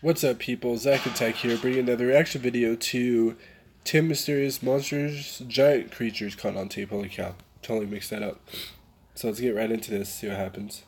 What's up, people? Zach Attack here, bringing another reaction video to 10 Mysterious Monsters, Giant Creatures Caught on Tape. Holy cow. Totally mixed that up. So let's get right into this, see what happens.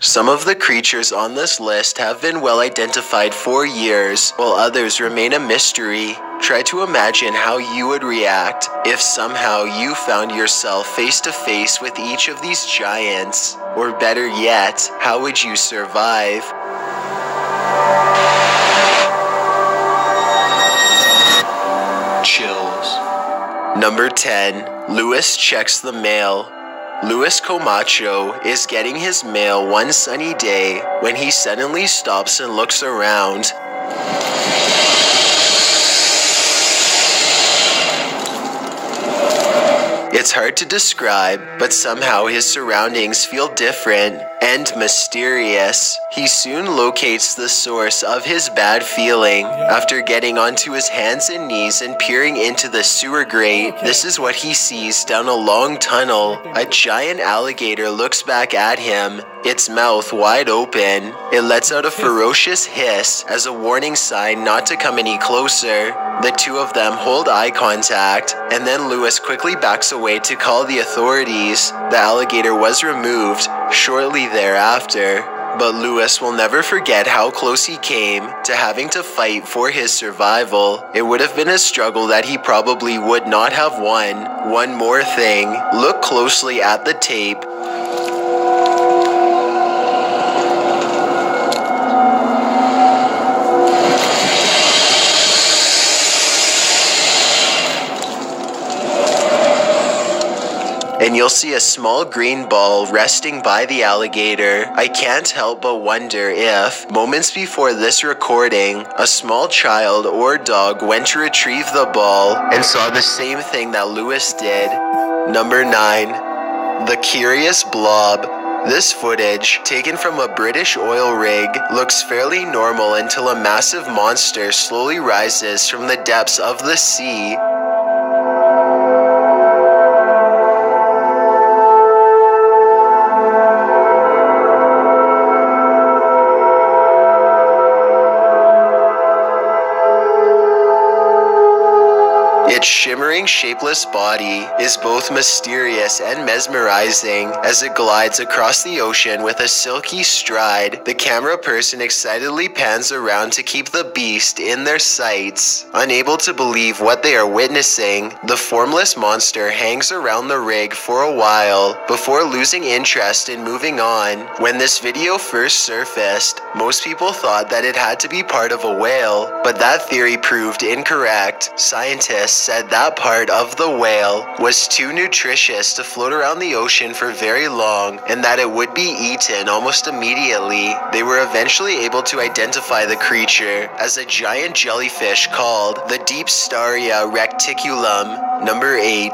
Some of the creatures on this list have been well identified for years, while others remain a mystery. Try to imagine how you would react if somehow you found yourself face to face with each of these giants. Or better yet, how would you survive? Chills. Number 10. Luis checks the mail. Luis Camacho is getting his mail one sunny day when he suddenly stops and looks around. It's hard to describe, but somehow his surroundings feel different and mysterious. He soon locates the source of his bad feeling. After getting onto his hands and knees and peering into the sewer grate, this is what he sees down a long tunnel. A giant alligator looks back at him, its mouth wide open. It lets out a ferocious hiss as a warning sign not to come any closer. The two of them hold eye contact, and then Luis quickly backs away to call the authorities. The alligator was removed shortly thereafter, but Luis will never forget how close he came to having to fight for his survival. It would have been a struggle that he probably would not have won. One more thing, look closely at the tape. And you'll see a small green ball resting by the alligator. I can't help but wonder if, moments before this recording, a small child or dog went to retrieve the ball and saw the same thing that Luis did. Number 9. The Curious Blob. This footage, taken from a British oil rig, looks fairly normal until a massive monster slowly rises from the depths of the sea. Its shimmering, shapeless body is both mysterious and mesmerizing as it glides across the ocean with a silky stride. The camera person excitedly pans around to keep the beast in their sights. Unable to believe what they are witnessing, the formless monster hangs around the rig for a while before losing interest in moving on. When this video first surfaced, most people thought that it had to be part of a whale, but that theory proved incorrect. Scientists said that part of the whale was too nutritious to float around the ocean for very long and that it would be eaten almost immediately. They were eventually able to identify the creature as a giant jellyfish called the Deepstaria reticulum. Number 8.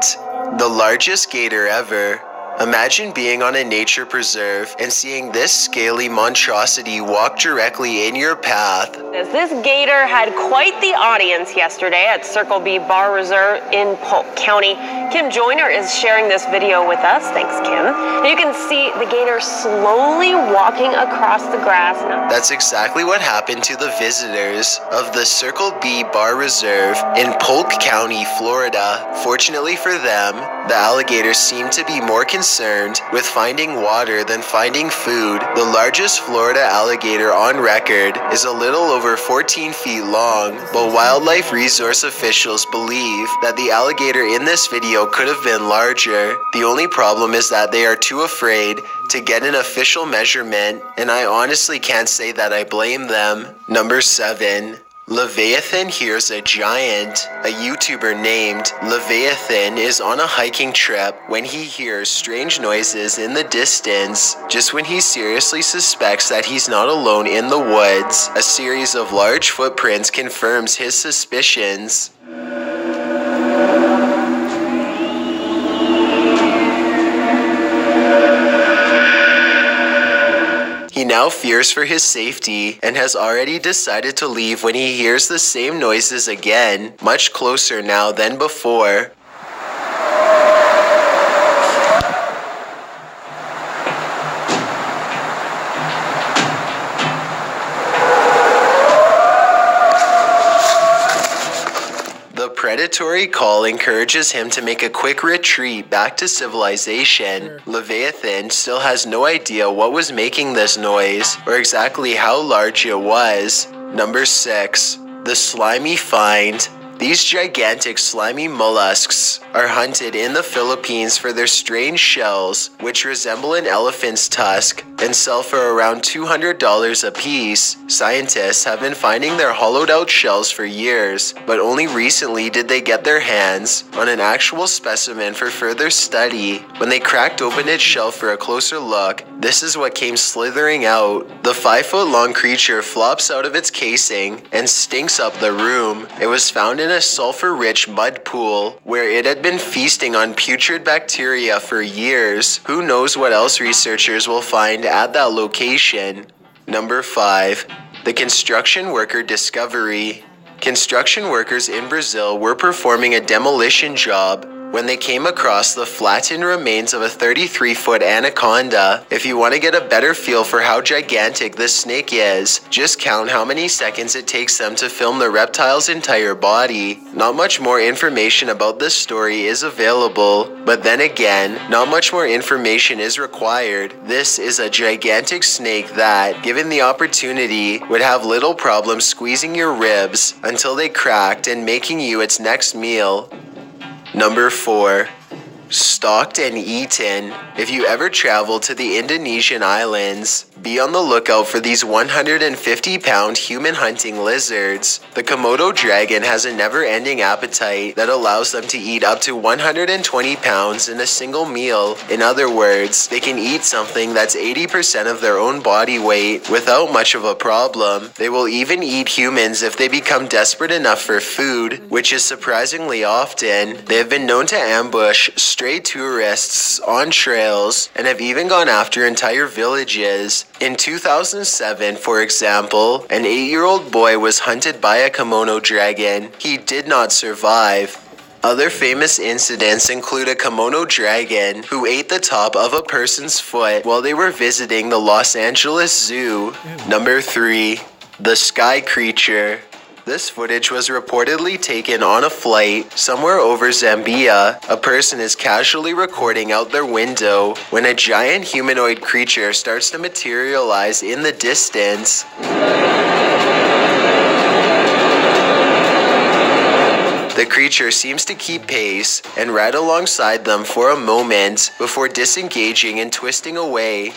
The largest gator ever. Imagine being on a nature preserve and seeing this scaly monstrosity walk directly in your path. This gator had quite the audience yesterday at Circle B Bar Reserve in Polk County. Kim Joyner is sharing this video with us. Thanks, Kim. And you can see the gator slowly walking across the grass. That's exactly what happened to the visitors of the Circle B Bar Reserve in Polk County, Florida. Fortunately for them, the alligators seemed to be more concerned with finding water than finding food. The largest Florida alligator on record is a little over 14 feet long, but wildlife resource officials believe that the alligator in this video could have been larger. The only problem is that they are too afraid to get an official measurement, and I honestly can't say that I blame them. Number 7. Leviathan Hears a Giant. A YouTuber named Leviathan is on a hiking trip when he hears strange noises in the distance. Just when he seriously suspects that he's not alone in the woods, a series of large footprints confirms his suspicions. He now fears for his safety and has already decided to leave when he hears the same noises again, much closer now than before. predatory call encourages him to make a quick retreat back to civilization. Leviathan still has no idea what was making this noise or exactly how large it was. Number 6. The slimy find. These gigantic slimy mollusks are hunted in the Philippines for their strange shells, which resemble an elephant's tusk and sell for around $200 a piece. Scientists have been finding their hollowed out shells for years, but only recently did they get their hands on an actual specimen for further study. When they cracked open its shell for a closer look, this is what came slithering out. The 5-foot-long creature flops out of its casing and stinks up the room. It was found in a sulfur-rich mud pool where it had been feasting on putrid bacteria for years. Who knows what else researchers will find at that location. Number 5. The construction worker discovery. Construction workers in Brazil were performing a demolition job when they came across the flattened remains of a 33-foot anaconda. If you want to get a better feel for how gigantic this snake is, just count how many seconds it takes them to film the reptile's entire body. Not much more information about this story is available, but then again, not much more information is required. This is a gigantic snake that, given the opportunity, would have little problem squeezing your ribs until they cracked and making you its next meal. Number 4. Stalked and eaten. If you ever travel to the Indonesian islands, be on the lookout for these 150-pound human-hunting lizards. The Komodo dragon has a never-ending appetite that allows them to eat up to 120 pounds in a single meal. In other words, they can eat something that's 80% of their own body weight without much of a problem. They will even eat humans if they become desperate enough for food, which is surprisingly often. They have been known to ambush stray tourists on trails and have even gone after entire villages. In 2007, for example, an 8-year-old boy was hunted by a Komodo dragon. He did not survive. Other famous incidents include a Komodo dragon who ate the top of a person's foot while they were visiting the Los Angeles Zoo. Number 3. The Sky Creature. This footage was reportedly taken on a flight somewhere over Zambia. A person is casually recording out their window when a giant humanoid creature starts to materialize in the distance. The creature seems to keep pace and ride alongside them for a moment before disengaging and twisting away.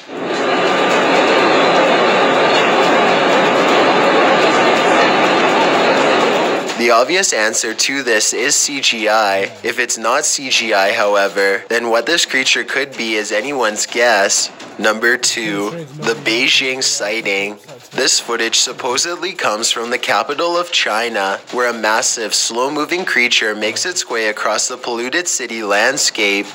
The obvious answer to this is CGI. If it's not CGI, however, then what this creature could be is anyone's guess. Number 2. The Beijing sighting. This footage supposedly comes from the capital of China, where a massive, slow-moving creature makes its way across the polluted city landscape.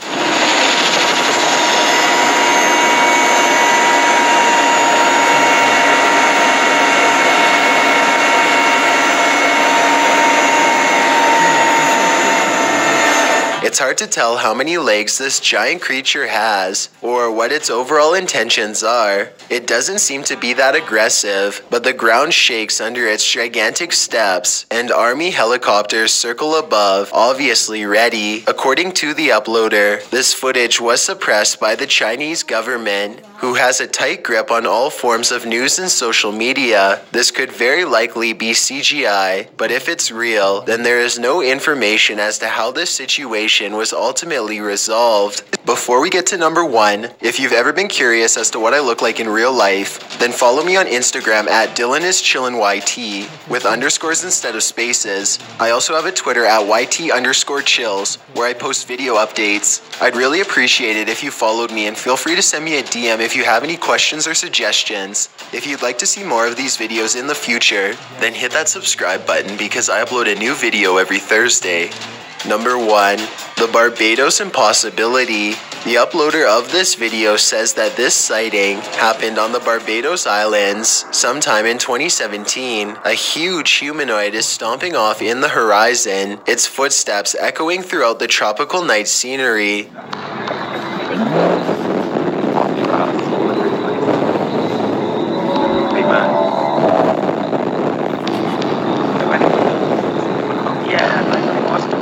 It's hard to tell how many legs this giant creature has, or what its overall intentions are. It doesn't seem to be that aggressive, but the ground shakes under its gigantic steps, and army helicopters circle above, obviously ready. According to the uploader, this footage was suppressed by the Chinese government, who has a tight grip on all forms of news and social media. This could very likely be CGI, but if it's real, then there is no information as to how this situation was ultimately resolved. Before we get to number 1, if you've ever been curious as to what I look like in real life, then follow me on Instagram at DylanIsChillinYT with underscores instead of spaces. I also have a Twitter at YT_chills where I post video updates. I'd really appreciate it if you followed me, and feel free to send me a DM if you have any questions or suggestions. If you'd like to see more of these videos in the future, then hit that subscribe button because I upload a new video every Thursday. Number 1. The Barbados Impossibility. The uploader of this video says that this sighting happened on the Barbados Islands sometime in 2017. A huge humanoid is stomping off in the horizon, its footsteps echoing throughout the tropical night scenery. Yeah,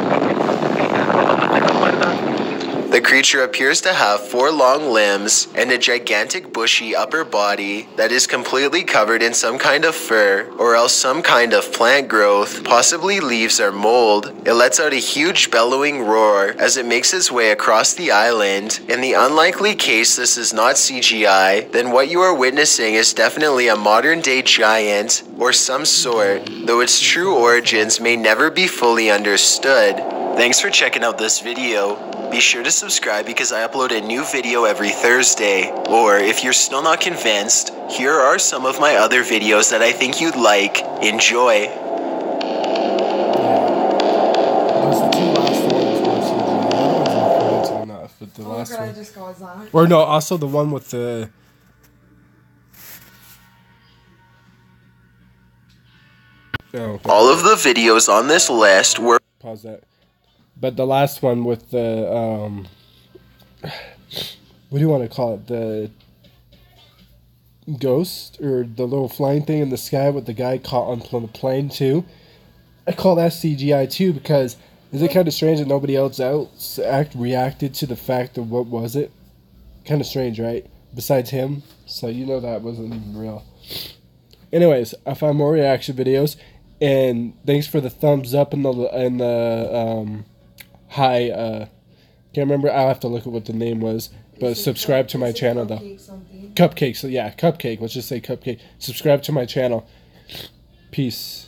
creature appears to have 4 long limbs and a gigantic bushy upper body that is completely covered in some kind of fur or else some kind of plant growth, possibly leaves or mold. It lets out a huge bellowing roar as it makes its way across the island. In the unlikely case this is not CGI, then what you are witnessing is definitely a modern day giant or some sort, though its true origins may never be fully understood. Thanks for checking out this video. Be sure to subscribe because I upload a new video every Thursday. Or if you're still not convinced, here are some of my other videos that I think you'd like. Enjoy. But the last one. Or no, also the one with the. Oh, okay. All of the videos on this list were. Pause that. But the last one with the what do you want to call it? The ghost or the little flying thing in the sky with the guy caught on the plane too. I call that CGI too because is it kind of strange that nobody else reacted to the fact of what was it? Kind of strange, right? Besides him, so you know that wasn't even real. Anyways, I found more reaction videos, and thanks for the thumbs up and the hi. Can't remember. I'll have to look at what the name was, but subscribe to my channel though. Cupcake. So yeah, Cupcake. Let's just say Cupcake. Subscribe to my channel. Peace.